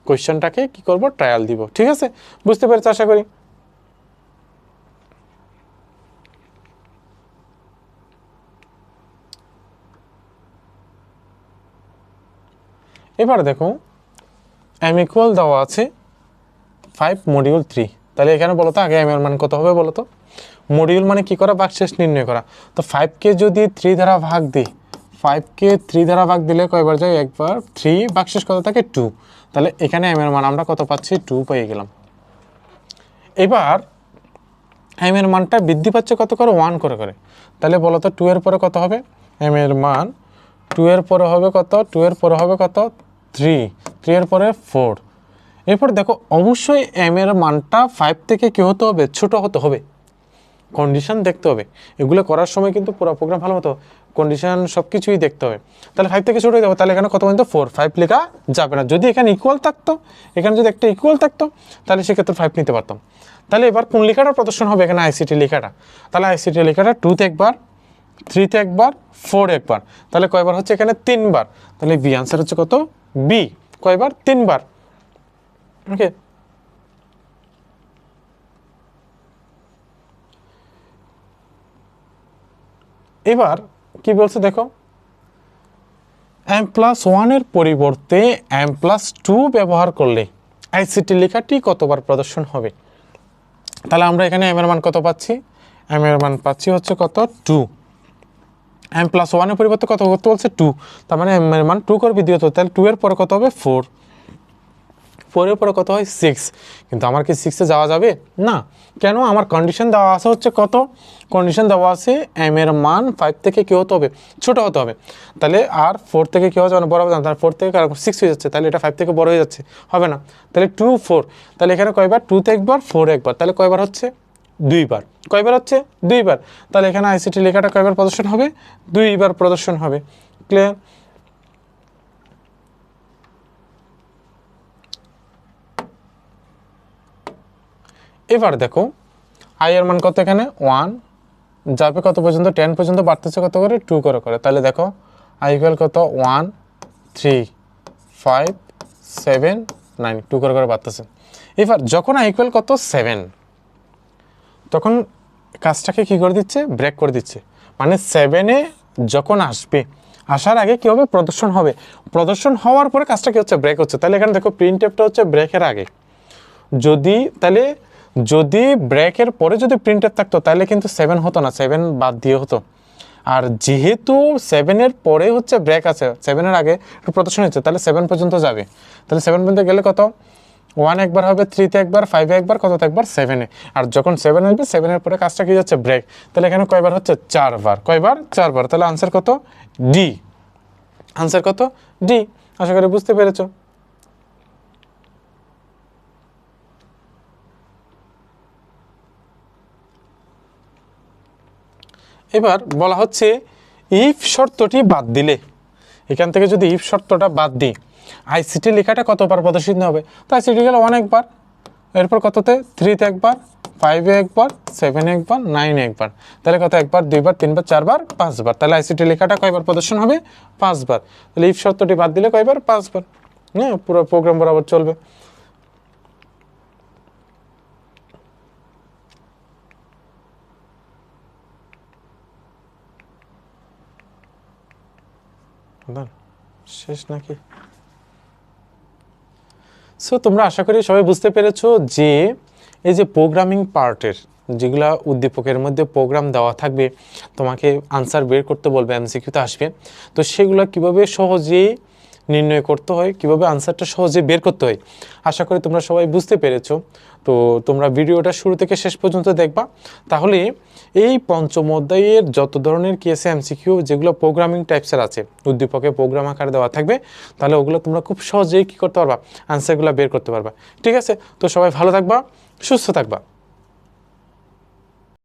Speaker 1: কোয়েশ্চেনটাকে কি করব, ট্রায়াল দিব। ঠিক আছে, বুঝতে পেরেছ আশা করি। এবার দেখো এম ইকুয়াল দেওয়া আছে 5 মডিউল 3, তাহলে এখানে বলো তো আগে এম এর মান কত হবে বলো তো। মডিউল মানে কি করা, ভাগশেষ নির্ণয় করা। তো 5কে যদি 3 দ্বারা ভাগ দিই, 5কে 3 দ্বারা ভাগ দিলে কয়বার যায়, একবার, 3 ভাগশেষ কত থাকে 2, তাহলে এখানে এম এর মান আমরা কত পাচ্ছি 2 পেয়ে গেলাম। এবার এম এর মানটা বৃদ্ধি পাচ্ছে কত করে 1 করে, তাহলে বলো তো 2 এর পরে কত হবে, এম এর মান 2 এর পরে হবে কত, 2 এর পরে হবে কত 3, 3 এর পরে 4। এরপর দেখো অবশ্যই এম এর মানটা 5 থেকে কী হতে হবে, ছোট হতে হবে, কন্ডিশন দেখতে হবে। এগুলো করার সময় কিন্তু পুরো প্রোগ্রাম ভালো মতো কন্ডিশন সব কিছুই দেখতে হবে। তাহলে 5 থেকে ছোট হয়ে যাবে, তাহলে এখানে কত পর্যন্ত 4, 5 লেখা যাবে না। যদি এখানে ইকুয়াল থাকতো, এখানে যদি একটা ইকুয়াল থাকতো তাহলে সেক্ষেত্রে 5 নিতে পারতাম। তাহলে এবার কোন লেখাটা প্রদর্শন হবে, এখানে আইসিটি লেখাটা, তাহলে আইসিটি লেখাটা 2তে একবার, 3তে একবার, 4 একবার, তাহলে কয়বার হচ্ছে এখানে 3বার, তাহলে বি আনসার হচ্ছে কত বি, কয়বার 3বার। ওকে, এবার কি বলছে দেখো, m+1 এর পরিবর্তে m+2 ব্যবহার করলে আইসিটি লেখাটি কতবার প্রদর্শন হবে। তাহলে আমরা এখানে m এর মান কত পাচ্ছি, m এর মান পাচ্ছি হচ্ছে কত 2, m+1 এর পরিবর্তে কত করতে বলছে 2, তার মানে m এর মান 2 করে বৃদ্ধি হতো, তাহলে 2 এর পরে কত হবে 4, 4 এর পরে কত হয় 6, কিন্তু আমার কি 6-এ যাওয়া যাবে না, কেন, আমার কন্ডিশন দেওয়া আছে হচ্ছে কত, কন্ডিশন দেওয়া আছে এম এর মান 5 থেকে কী হতে হবে, ছোট হতে হবে, তাহলে আর 4 থেকে কী হওয়া যাবে না, বড় হবে না, তাহলে 4 থেকে 6 হয়ে যাচ্ছে, তাহলে এটা 5 থেকে বড় হয়ে যাচ্ছে, হবে না, তাহলে 2 4, তাহলে এখানে কয়বার 2তে একবার, 4 একবার, তাহলে কয়বার হচ্ছে 2বার, কয়বার হচ্ছে 2বার, তাহলে এখানে আইসিটি লেখাটা কয়বার প্রদর্শন হবে, 2বার প্রদর্শন হবে। ক্লিয়ার। এবার দেখো আই এর মান কত, এখানে 1 যাবে কত পর্যন্ত 10 পর্যন্ত, বাড়তেছে কত করে 2 করে, তাহলে দেখো আই ইকুয়াল কত 1 3 5 7 9, 2 করে বাড়তেছে। এবার যখন আই ইকুয়াল কত 7, তখন কাজটাকে কি করে দিচ্ছে, ব্রেক করে দিচ্ছে, মানে 7-এ যখন আসবে, আসার আগে কী হবে, প্রদর্শন হবে, প্রদর্শন হওয়ার পরে কাজটা কি হচ্ছে, ব্রেক হচ্ছে। তাহলে এখানে দেখো প্রিন্টএফটা হচ্ছে ব্রেকের আগে, যদি তাহলে যদি ব্রেকের পরে যদি প্রিন্টএফ থাকতো তাহলে কিন্তু 7 হতো না, 7 বাদ দিয়ে হতো। আর যেহেতু 7-এর পরে হচ্ছে ব্রেক আছে, 7-এর আগে একটু প্রদর্শন হচ্ছে, তাহলে 7 পর্যন্ত যাবে, তাহলে 7 পর্যন্ত গেলে কত 1 একবার হবে, 3-তে একবার, 5-এ একবার, কততে একবার 7-এ, আর যখন 7 আসবে 7-এর পরে কাজটা কি যাচ্ছে ব্রেক, তাহলে এখানে কয়বার হচ্ছে 4বার, কয়বার 4বার, তাহলে আনসার কত ডি, আনসার কত ডি। আশা করি বুঝতে পেরেছো। এবার বলা হচ্ছে ইফ শর্তটি বাদ দিলে, এখান থেকে যদি ইফ শর্তটা বাদ দিই আইসিটি লেখাটা কতবার প্রদর্শিত হবে, তো আইসিটি গেলে 1 একবার, এরপর কততে 3-তে একবার, 5-এ একবার, 7-এ একবার, 9-এ একবার, তাহলে কত একবার, 2বার, 3বার, 4বার, 5বার, তাহলে আইসিটি লেখাটা কয়বার প্রদর্শন হবে 5বার, তাহলে ইফ শর্তটি বাদ দিলে কয়বার 5বার, হ্যাঁ পুরো প্রোগ্রাম বরাবর চলবে। শেষ নাকি? সো তোমরা আশা করি সবাই বুঝতে পেরেছো যে এই যে প্রোগ্রামিং পার্টের যেগুলা উদ্দীপকের মধ্যে প্রোগ্রাম দেওয়া থাকবে, তোমাকে আনসার বের করতে বলবে, এমসিকিউতে আসবে, তো সেগুলো কিভাবে সহজেই নির্ণয় করতে হয়, কিভাবে আনসারটা সহজে বের করতে হয়। আশা করি তোমরা সবাই বুঝতে পেরেছো। তো তোমরা ভিডিওটা শুরু থেকে শেষ পর্যন্ত দেখবা, তাহলে এই পঞ্চম অধ্যায়ের যত ধরনের কি আছে এমসিকিউ যেগুলো প্রোগ্রামিং টাইপসের আছে, উদ্দীপকে প্রোগ্রাম আকারে দেওয়া থাকবে, তাহলে ওগুলো তোমরা খুব সহজেই কী করতে পারবা, আনসারগুলো বের করতে পারবা। ঠিক আছে, তো সবাই ভালো থাকবা, সুস্থ থাকবা।